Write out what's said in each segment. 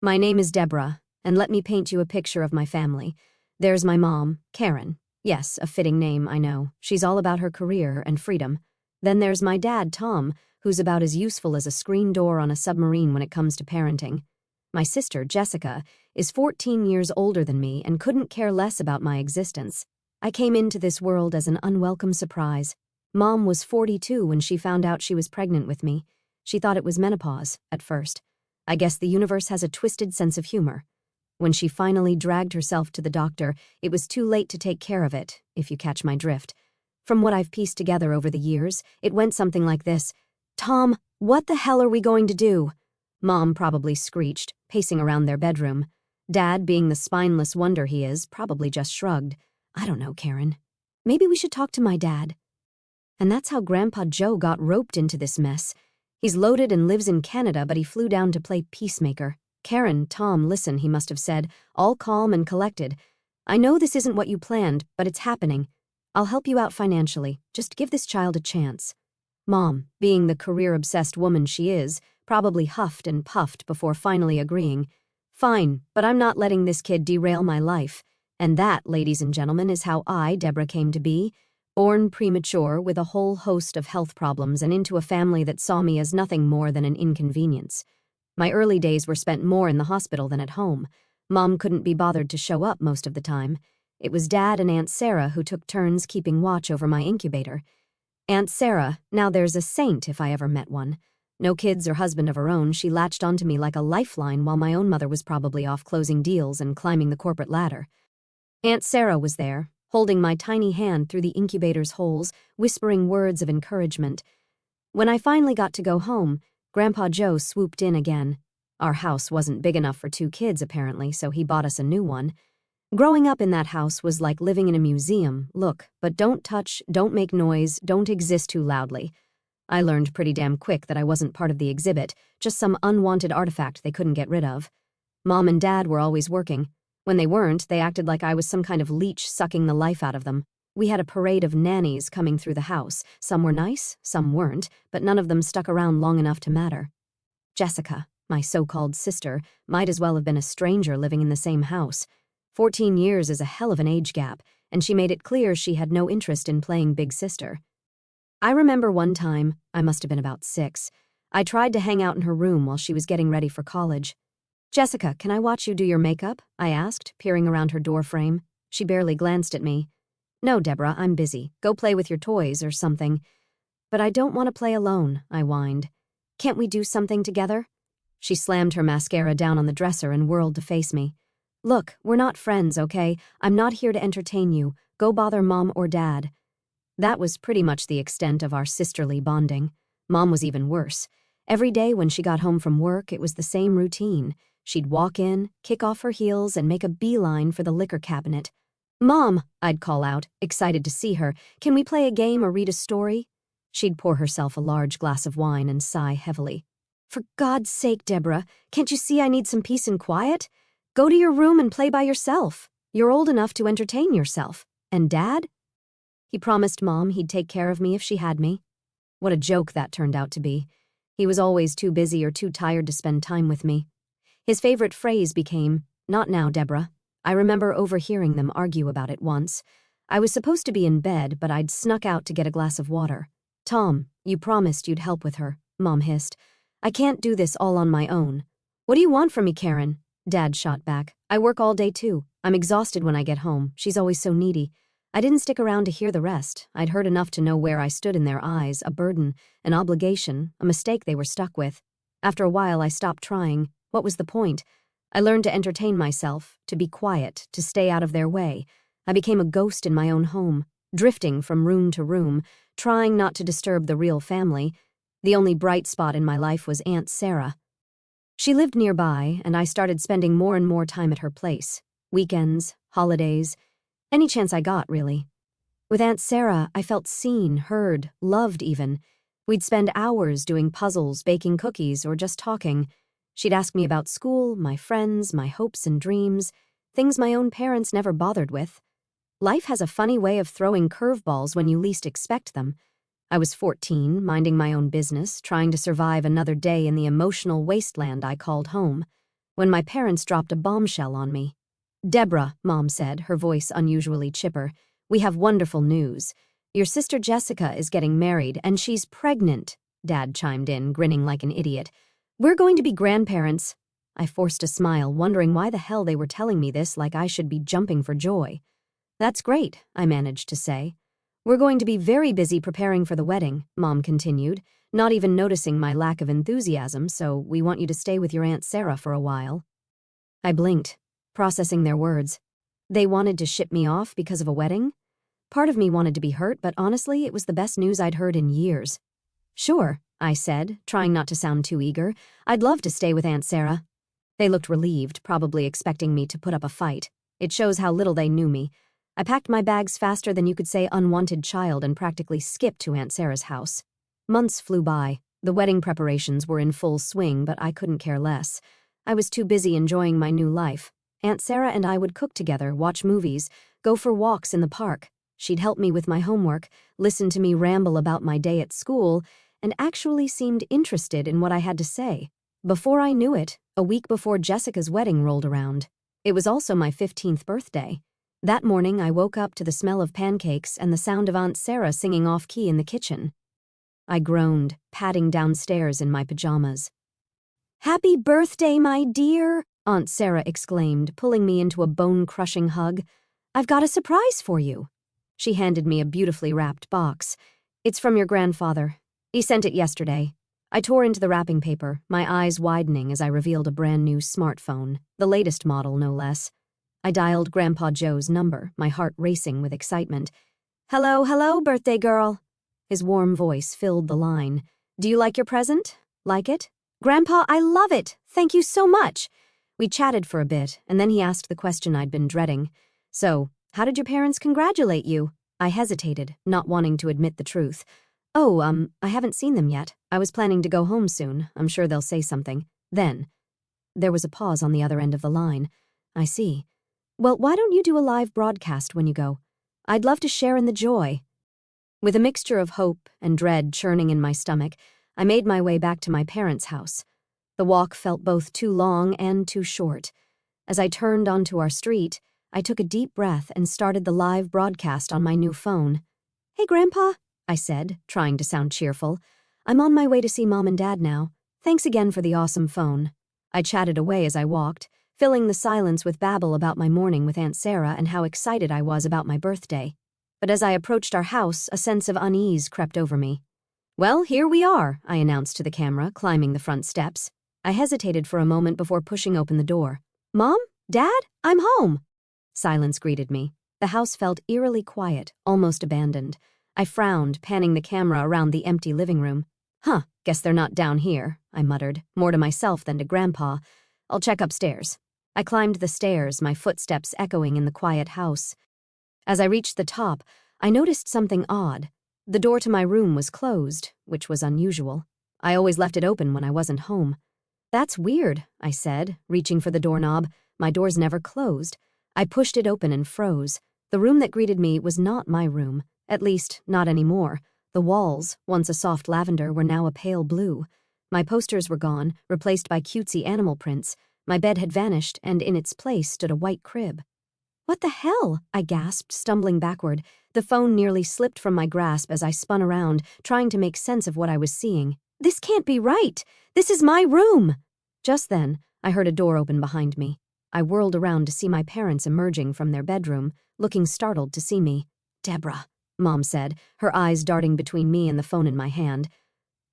My name is Deborah, and let me paint you a picture of my family. There's my mom, Karen. Yes, a fitting name, I know. She's all about her career and freedom. Then there's my dad, Tom, who's about as useful as a screen door on a submarine when it comes to parenting. My sister, Jessica, is 14 years older than me and couldn't care less about my existence. I came into this world as an unwelcome surprise. Mom was 42 when she found out she was pregnant with me. She thought it was menopause, at first. I guess the universe has a twisted sense of humor. When she finally dragged herself to the doctor, it was too late to take care of it, if you catch my drift. From what I've pieced together over the years, it went something like this. "Tom, what the hell are we going to do?" Mom probably screeched, pacing around their bedroom. Dad, being the spineless wonder he is, probably just shrugged. "I don't know, Karen. Maybe we should talk to my dad." And that's how Grandpa Joe got roped into this mess. He's loaded and lives in Canada, but he flew down to play peacemaker. "Karen, Tom, listen," he must have said, all calm and collected. "I know this isn't what you planned, but it's happening. I'll help you out financially. Just give this child a chance." Mom, being the career-obsessed woman she is, probably huffed and puffed before finally agreeing. "Fine, but I'm not letting this kid derail my life." And that, ladies and gentlemen, is how I, Deborah, came to be. Born premature with a whole host of health problems and into a family that saw me as nothing more than an inconvenience. My early days were spent more in the hospital than at home. Mom couldn't be bothered to show up most of the time. It was Dad and Aunt Sarah who took turns keeping watch over my incubator. Aunt Sarah, now there's a saint if I ever met one. No kids or husband of her own, she latched onto me like a lifeline while my own mother was probably off closing deals and climbing the corporate ladder. Aunt Sarah was there, holding my tiny hand through the incubator's holes, whispering words of encouragement. When I finally got to go home, Grandpa Joe swooped in again. Our house wasn't big enough for 2 kids, apparently, so he bought us a new one. Growing up in that house was like living in a museum. Look, but don't touch, don't make noise, don't exist too loudly. I learned pretty damn quick that I wasn't part of the exhibit, just some unwanted artifact they couldn't get rid of. Mom and Dad were always working. When they weren't, they acted like I was some kind of leech sucking the life out of them. We had a parade of nannies coming through the house. Some were nice, some weren't, but none of them stuck around long enough to matter. Jessica, my so-called sister, might as well have been a stranger living in the same house. 14 years is a hell of an age gap, and she made it clear she had no interest in playing big sister. I remember one time, I must have been about 6, I tried to hang out in her room while she was getting ready for college. "Jessica, can I watch you do your makeup?" I asked, peering around her doorframe. She barely glanced at me. "No, Deborah, I'm busy. Go play with your toys or something." "But I don't want to play alone," I whined. "Can't we do something together?" She slammed her mascara down on the dresser and whirled to face me. "Look, we're not friends, okay? I'm not here to entertain you. Go bother Mom or Dad." That was pretty much the extent of our sisterly bonding. Mom was even worse. Every day when she got home from work, it was the same routine. She'd walk in, kick off her heels, and make a beeline for the liquor cabinet. "Mom," I'd call out, excited to see her, "can we play a game or read a story?" She'd pour herself a large glass of wine and sigh heavily. "For God's sake, Deborah, can't you see I need some peace and quiet? Go to your room and play by yourself. You're old enough to entertain yourself. And Dad?" He promised Mom he'd take care of me if she had me. What a joke that turned out to be. He was always too busy or too tired to spend time with me. His favorite phrase became, "Not now, Deborah." I remember overhearing them argue about it once. I was supposed to be in bed, but I'd snuck out to get a glass of water. "Tom, you promised you'd help with her," Mom hissed. "I can't do this all on my own." "What do you want from me, Karen?" Dad shot back. "I work all day too. I'm exhausted when I get home. She's always so needy." I didn't stick around to hear the rest. I'd heard enough to know where I stood in their eyes, a burden, an obligation, a mistake they were stuck with. After a while, I stopped trying. What was the point? I learned to entertain myself, to be quiet, to stay out of their way. I became a ghost in my own home, drifting from room to room, trying not to disturb the real family. The only bright spot in my life was Aunt Sarah. She lived nearby, and I started spending more and more time at her place. Weekends, holidays, any chance I got, really. With Aunt Sarah, I felt seen, heard, loved even. We'd spend hours doing puzzles, baking cookies, or just talking. She'd ask me about school, my friends, my hopes and dreams, things my own parents never bothered with. Life has a funny way of throwing curveballs when you least expect them. I was 14, minding my own business, trying to survive another day in the emotional wasteland I called home. when my parents dropped a bombshell on me. "Deborah," Mom said, her voice unusually chipper, "we have wonderful news. Your sister Jessica is getting married, and she's pregnant," Dad chimed in, grinning like an idiot. "We're going to be grandparents." I forced a smile, wondering why the hell they were telling me this like I should be jumping for joy. "That's great," I managed to say. "We're going to be very busy preparing for the wedding," Mom continued, not even noticing my lack of enthusiasm, "so we want you to stay with your Aunt Sarah for a while." I blinked, processing their words. They wanted to ship me off because of a wedding? Part of me wanted to be hurt, but honestly, it was the best news I'd heard in years. "Sure," I said, trying not to sound too eager. "I'd love to stay with Aunt Sarah." They looked relieved, probably expecting me to put up a fight. It shows how little they knew me. I packed my bags faster than you could say unwanted child and practically skipped to Aunt Sarah's house. Months flew by. The wedding preparations were in full swing, but I couldn't care less. I was too busy enjoying my new life. Aunt Sarah and I would cook together, watch movies, go for walks in the park. She'd help me with my homework, listen to me ramble about my day at school, and actually seemed interested in what I had to say. Before I knew it, a week before Jessica's wedding rolled around. It was also my 15th birthday. That morning, I woke up to the smell of pancakes and the sound of Aunt Sarah singing off-key in the kitchen. I groaned, padding downstairs in my pajamas. "Happy birthday, my dear," Aunt Sarah exclaimed, pulling me into a bone-crushing hug. "I've got a surprise for you." She handed me a beautifully wrapped box. "It's from your grandfather. He sent it yesterday." I tore into the wrapping paper, my eyes widening as I revealed a brand-new smartphone, the latest model, no less. I dialed Grandpa Joe's number, my heart racing with excitement. Hello, birthday girl." His warm voice filled the line. "Do you like your present? Like it?" "Grandpa, I love it. Thank you so much." We chatted for a bit, and then he asked the question I'd been dreading. "So, how did your parents congratulate you?" I hesitated, not wanting to admit the truth. "Oh, I haven't seen them yet. I was planning to go home soon. I'm sure they'll say something." Then, there was a pause on the other end of the line. "I see. Well, why don't you do a live broadcast when you go? I'd love to share in the joy." With a mixture of hope and dread churning in my stomach, I made my way back to my parents' house. The walk felt both too long and too short. As I turned onto our street, I took a deep breath and started the live broadcast on my new phone. "Hey, Grandpa," I said, trying to sound cheerful. "I'm on my way to see Mom and Dad now. Thanks again for the awesome phone." I chatted away as I walked, filling the silence with babble about my morning with Aunt Sarah and how excited I was about my birthday. But as I approached our house, a sense of unease crept over me. "Well, here we are," I announced to the camera, climbing the front steps. I hesitated for a moment before pushing open the door. "Mom? Dad? I'm home." Silence greeted me. The house felt eerily quiet, almost abandoned. I frowned, panning the camera around the empty living room. Guess they're not down here," I muttered, more to myself than to Grandpa. "I'll check upstairs." I climbed the stairs, my footsteps echoing in the quiet house. As I reached the top, I noticed something odd. The door to my room was closed, which was unusual. I always left it open when I wasn't home. "That's weird," I said, reaching for the doorknob. My door's never closed. I pushed it open and froze. The room that greeted me was not my room, at least not anymore. The walls, once a soft lavender, were now a pale blue. My posters were gone, replaced by cutesy animal prints. My bed had vanished, and in its place stood a white crib. "What the hell?" I gasped, stumbling backward. The phone nearly slipped from my grasp as I spun around, trying to make sense of what I was seeing. "This can't be right! This is my room!" Just then, I heard a door open behind me. I whirled around to see my parents emerging from their bedroom, looking startled to see me. "Deborah," Mom said, her eyes darting between me and the phone in my hand.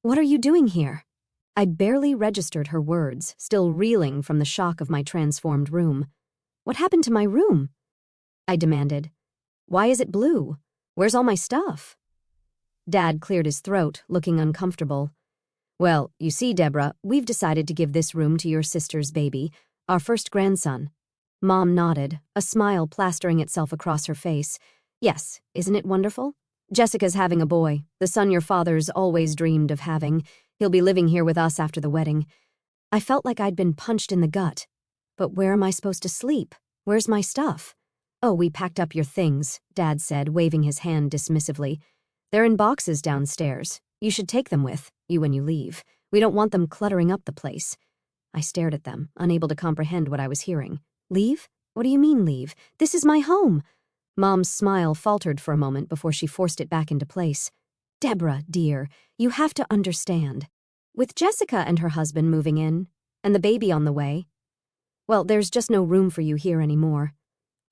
"What are you doing here?" I barely registered her words, still reeling from the shock of my transformed room. "What happened to my room?" I demanded. "Why is it blue? Where's all my stuff?" Dad cleared his throat, looking uncomfortable. "Well, you see, Deborah, we've decided to give this room to your sister's baby, our first grandson." Mom nodded, a smile plastering itself across her face. "Yes, isn't it wonderful? Jessica's having a boy, the son your father's always dreamed of having. He'll be living here with us after the wedding." I felt like I'd been punched in the gut. But where am I supposed to sleep? Where's my stuff? "Oh, we packed up your things," Dad said, waving his hand dismissively. "They're in boxes downstairs. You should take them with you when you leave. We don't want them cluttering up the place." I stared at them, unable to comprehend what I was hearing. Leave? What do you mean leave? This is my home. Mom's smile faltered for a moment before she forced it back into place. Deborah, dear, you have to understand. With Jessica and her husband moving in, and the baby on the way, well, there's just no room for you here anymore.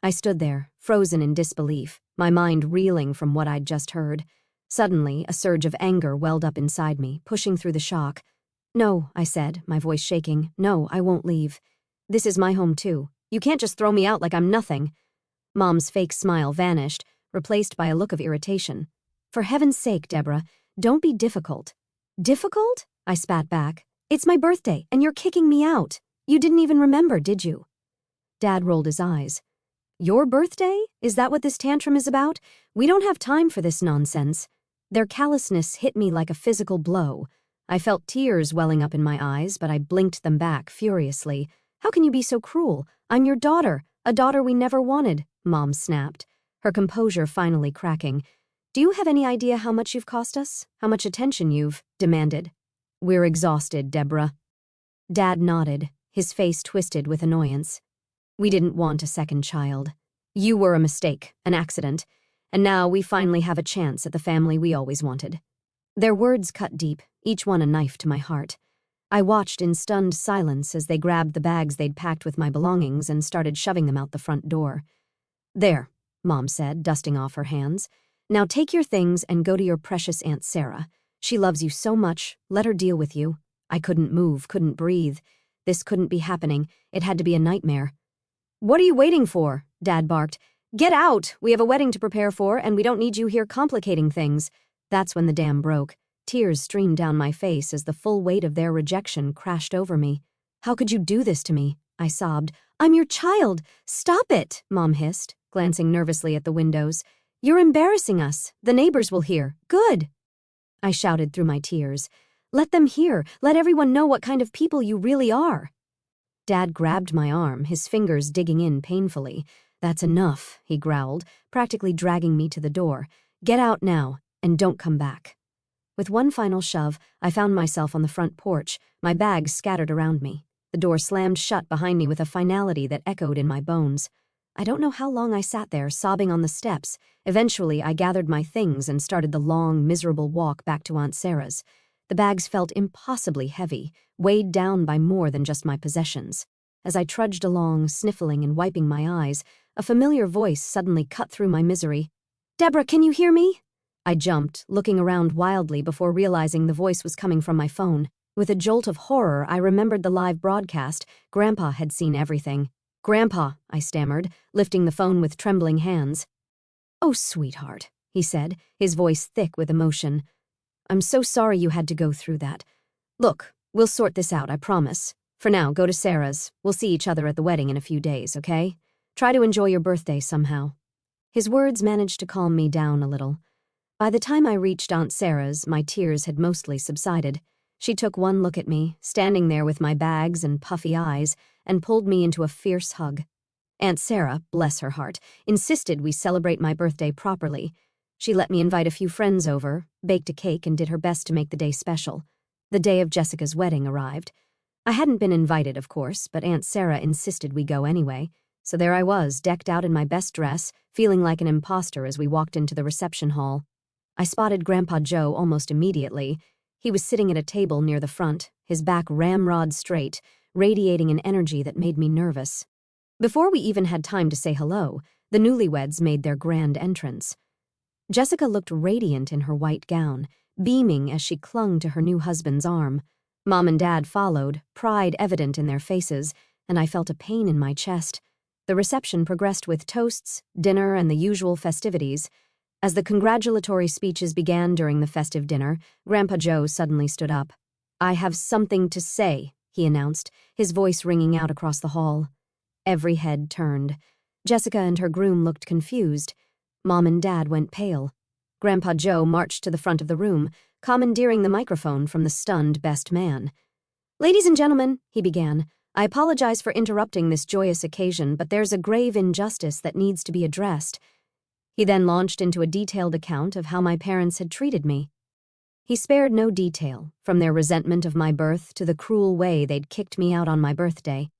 I stood there, frozen in disbelief, my mind reeling from what I'd just heard. Suddenly, a surge of anger welled up inside me, pushing through the shock. No, I said, my voice shaking. No, I won't leave. This is my home too. You can't just throw me out like I'm nothing. Mom's fake smile vanished, replaced by a look of irritation. For heaven's sake, Deborah, don't be difficult. Difficult? I spat back. It's my birthday, and you're kicking me out. You didn't even remember, did you? Dad rolled his eyes. Your birthday? Is that what this tantrum is about? We don't have time for this nonsense. Their callousness hit me like a physical blow. I felt tears welling up in my eyes, but I blinked them back furiously. How can you be so cruel? I'm your daughter, a daughter we never wanted, Mom snapped, her composure finally cracking. Do you have any idea how much you've cost us? How much attention you've demanded? We're exhausted, Deborah. Dad nodded, his face twisted with annoyance. We didn't want a second child. You were a mistake, an accident, and now we finally have a chance at the family we always wanted. Their words cut deep, each one a knife to my heart. I watched in stunned silence as they grabbed the bags they'd packed with my belongings and started shoving them out the front door. There, Mom said, dusting off her hands. Now take your things and go to your precious Aunt Sarah. She loves you so much, let her deal with you. I couldn't move, couldn't breathe. This couldn't be happening. It had to be a nightmare. What are you waiting for? Dad barked. Get out! We have a wedding to prepare for, and we don't need you here complicating things. That's when the dam broke. Tears streamed down my face as the full weight of their rejection crashed over me. How could you do this to me? I sobbed. I'm your child! Stop it! Mom hissed, glancing nervously at the windows. You're embarrassing us. The neighbors will hear. Good! I shouted through my tears. Let them hear. Let everyone know what kind of people you really are. Dad grabbed my arm, his fingers digging in painfully. That's enough, he growled, practically dragging me to the door. Get out now, and don't come back. With one final shove, I found myself on the front porch, my bags scattered around me. The door slammed shut behind me with a finality that echoed in my bones. I don't know how long I sat there, sobbing on the steps. Eventually, I gathered my things and started the long, miserable walk back to Aunt Sarah's. The bags felt impossibly heavy, weighed down by more than just my possessions. As I trudged along, sniffling and wiping my eyes, a familiar voice suddenly cut through my misery. Deborah, can you hear me? I jumped, looking around wildly before realizing the voice was coming from my phone. With a jolt of horror, I remembered the live broadcast. Grandpa had seen everything. Grandpa, I stammered, lifting the phone with trembling hands. Oh, sweetheart, he said, his voice thick with emotion. I'm so sorry you had to go through that. Look, we'll sort this out, I promise. For now, go to Sarah's. We'll see each other at the wedding in a few days, okay? Try to enjoy your birthday somehow. His words managed to calm me down a little. By the time I reached Aunt Sarah's, my tears had mostly subsided. She took one look at me, standing there with my bags and puffy eyes, and pulled me into a fierce hug. Aunt Sarah, bless her heart, insisted we celebrate my birthday properly. She let me invite a few friends over, baked a cake, and did her best to make the day special. The day of Jessica's wedding arrived. I hadn't been invited, of course, but Aunt Sarah insisted we go anyway. So there I was, decked out in my best dress, feeling like an imposter as we walked into the reception hall. I spotted Grandpa Joe almost immediately. He was sitting at a table near the front, his back ramrod straight, radiating an energy that made me nervous. Before we even had time to say hello, the newlyweds made their grand entrance. Jessica looked radiant in her white gown, beaming as she clung to her new husband's arm. Mom and Dad followed, pride evident in their faces, and I felt a pain in my chest. The reception progressed with toasts, dinner, and the usual festivities. As the congratulatory speeches began during the festive dinner, Grandpa Joe suddenly stood up. I have something to say, he announced, his voice ringing out across the hall. Every head turned. Jessica and her groom looked confused. Mom and Dad went pale. Grandpa Joe marched to the front of the room, commandeering the microphone from the stunned best man. Ladies and gentlemen, he began, I apologize for interrupting this joyous occasion, but there's a grave injustice that needs to be addressed. He then launched into a detailed account of how my parents had treated me. He spared no detail, from their resentment of my birth to the cruel way they'd kicked me out on my birthday.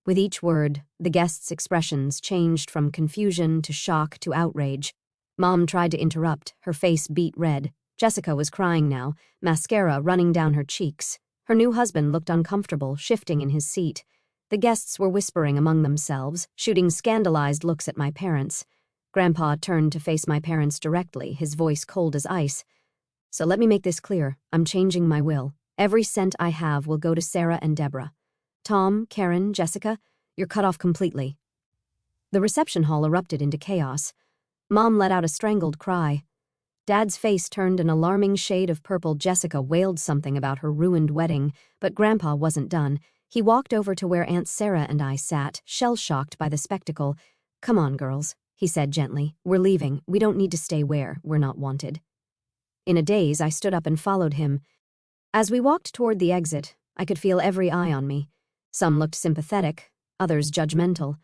With each word, the guests' expressions changed from confusion to shock to outrage. Mom tried to interrupt, her face beet red. Jessica was crying now, mascara running down her cheeks. Her new husband looked uncomfortable, shifting in his seat. The guests were whispering among themselves, shooting scandalized looks at my parents. Grandpa turned to face my parents directly, his voice cold as ice. "So let me make this clear. I'm changing my will. Every cent I have will go to Sarah and Deborah. Tom, Karen, Jessica, you're cut off completely." The reception hall erupted into chaos. Mom let out a strangled cry. Dad's face turned an alarming shade of purple. Jessica wailed something about her ruined wedding, but Grandpa wasn't done. He walked over to where Aunt Sarah and I sat, shell-shocked by the spectacle. "Come on, girls," he said gently. "We're leaving. We don't need to stay where we're not wanted." In a daze, I stood up and followed him. As we walked toward the exit, I could feel every eye on me. Some looked sympathetic, others judgmental.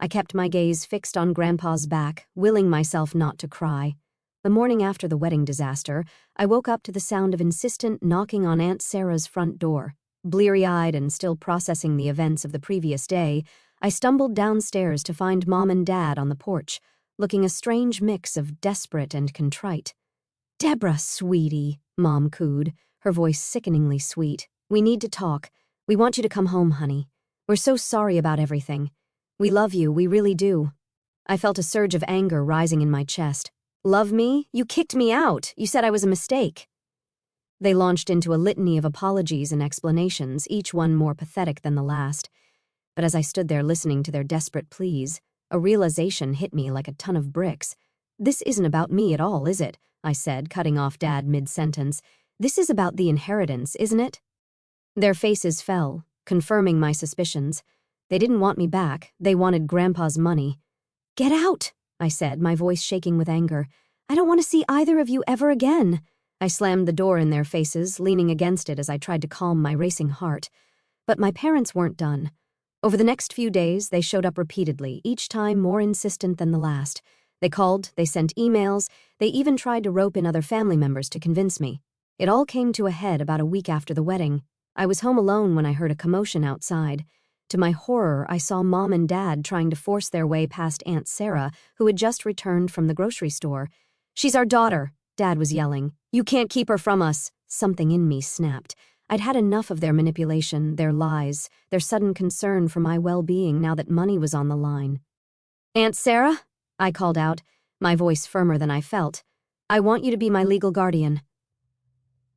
I kept my gaze fixed on Grandpa's back, willing myself not to cry. The morning after the wedding disaster, I woke up to the sound of insistent knocking on Aunt Sarah's front door. Bleary-eyed and still processing the events of the previous day, I stumbled downstairs to find Mom and Dad on the porch, looking a strange mix of desperate and contrite. "Deborah, sweetie," Mom cooed, her voice sickeningly sweet. "We need to talk. We want you to come home, honey. We're so sorry about everything. We love you, we really do." I felt a surge of anger rising in my chest. "Love me? You kicked me out. You said I was a mistake." They launched into a litany of apologies and explanations, each one more pathetic than the last. But as I stood there listening to their desperate pleas, a realization hit me like a ton of bricks. "This isn't about me at all, is it?" I said, cutting off Dad mid-sentence. "This is about the inheritance, isn't it?" Their faces fell, confirming my suspicions. They didn't want me back. They wanted Grandpa's money. "Get out," I said, my voice shaking with anger. "I don't want to see either of you ever again." I slammed the door in their faces, leaning against it as I tried to calm my racing heart. But my parents weren't done. Over the next few days, they showed up repeatedly, each time more insistent than the last. They called, they sent emails, they even tried to rope in other family members to convince me. It all came to a head about a week after the wedding. I was home alone when I heard a commotion outside. To my horror, I saw Mom and Dad trying to force their way past Aunt Sarah, who had just returned from the grocery store. "She's our daughter," Dad was yelling. "You can't keep her from us." Something in me snapped. I'd had enough of their manipulation, their lies, their sudden concern for my well-being now that money was on the line. "Aunt Sarah?" I called out, my voice firmer than I felt. "I want you to be my legal guardian."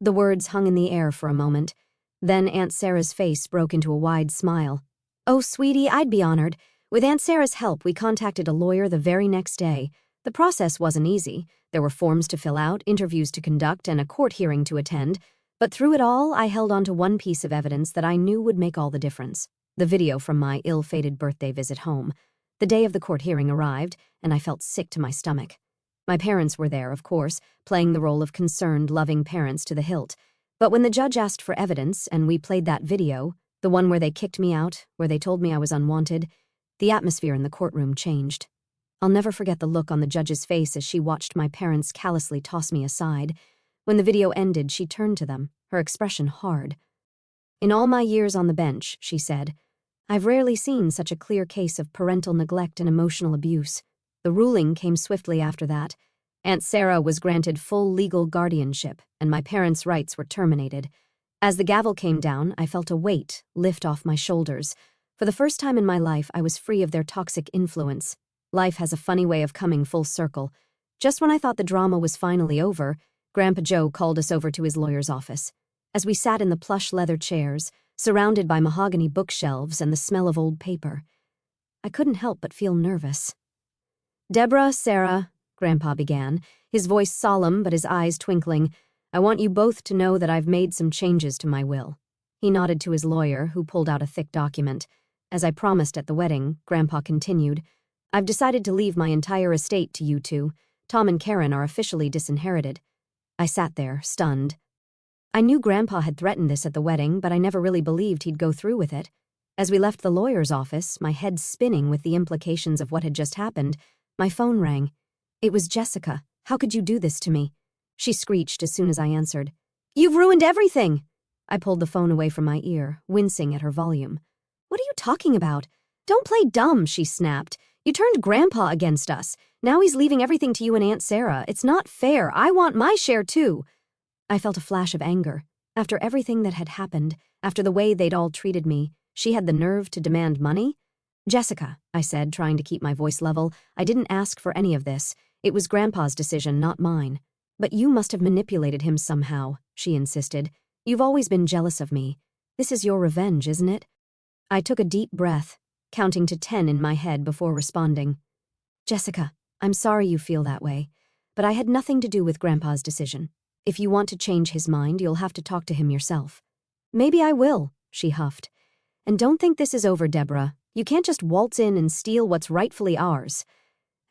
The words hung in the air for a moment. Then Aunt Sarah's face broke into a wide smile. "Oh, sweetie, I'd be honored. With Aunt Sarah's help, we contacted a lawyer the very next day. The process wasn't easy. There were forms to fill out, interviews to conduct, and a court hearing to attend. But through it all, I held on to one piece of evidence that I knew would make all the difference. The video from my ill-fated birthday visit home. The day of the court hearing arrived, and I felt sick to my stomach. My parents were there, of course, playing the role of concerned, loving parents to the hilt. But when the judge asked for evidence and we played that video, the one where they kicked me out, where they told me I was unwanted, the atmosphere in the courtroom changed. I'll never forget the look on the judge's face as she watched my parents callously toss me aside. When the video ended, she turned to them, her expression hard. "In all my years on the bench," she said, "I've rarely seen such a clear case of parental neglect and emotional abuse." The ruling came swiftly after that. Aunt Sarah was granted full legal guardianship, and my parents' rights were terminated. As the gavel came down, I felt a weight lift off my shoulders. For the first time in my life, I was free of their toxic influence. Life has a funny way of coming full circle. Just when I thought the drama was finally over, Grandpa Joe called us over to his lawyer's office. As we sat in the plush leather chairs, surrounded by mahogany bookshelves and the smell of old paper, I couldn't help but feel nervous. "Deborah, Sarah," Grandpa began, his voice solemn but his eyes twinkling, "I want you both to know that I've made some changes to my will." He nodded to his lawyer, who pulled out a thick document. "As I promised at the wedding," Grandpa continued, "I've decided to leave my entire estate to you two. Tom and Karen are officially disinherited." I sat there, stunned. I knew Grandpa had threatened this at the wedding, but I never really believed he'd go through with it. As we left the lawyer's office, my head spinning with the implications of what had just happened, my phone rang. It was Jessica. "How could you do this to me?" She screeched as soon as I answered. You've ruined everything. I pulled the phone away from my ear, wincing at her volume. What are you talking about? Don't play dumb, she snapped. You turned Grandpa against us. Now he's leaving everything to you and Aunt Sarah. It's not fair. I want my share too. I felt a flash of anger. After everything that had happened, after the way they'd all treated me, she had the nerve to demand money? Jessica, I said, trying to keep my voice level, I didn't ask for any of this. It was Grandpa's decision, not mine. But you must have manipulated him somehow, she insisted. You've always been jealous of me. This is your revenge, isn't it? I took a deep breath, counting to 10 in my head before responding. Jessica, I'm sorry you feel that way, but I had nothing to do with Grandpa's decision. If you want to change his mind, you'll have to talk to him yourself. Maybe I will, she huffed. And don't think this is over, Deborah. You can't just waltz in and steal what's rightfully ours.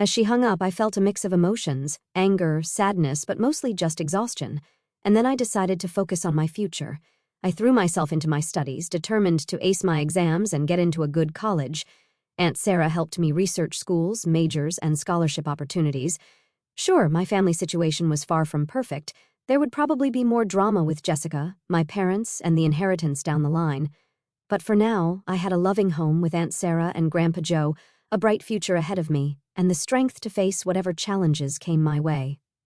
As she hung up, I felt a mix of emotions, anger, sadness, but mostly just exhaustion. And then I decided to focus on my future. I threw myself into my studies, determined to ace my exams and get into a good college. Aunt Sarah helped me research schools, majors, and scholarship opportunities. Sure, my family situation was far from perfect. There would probably be more drama with Jessica, my parents, and the inheritance down the line. But for now, I had a loving home with Aunt Sarah and Grandpa Joe, a bright future ahead of me, and the strength to face whatever challenges came my way.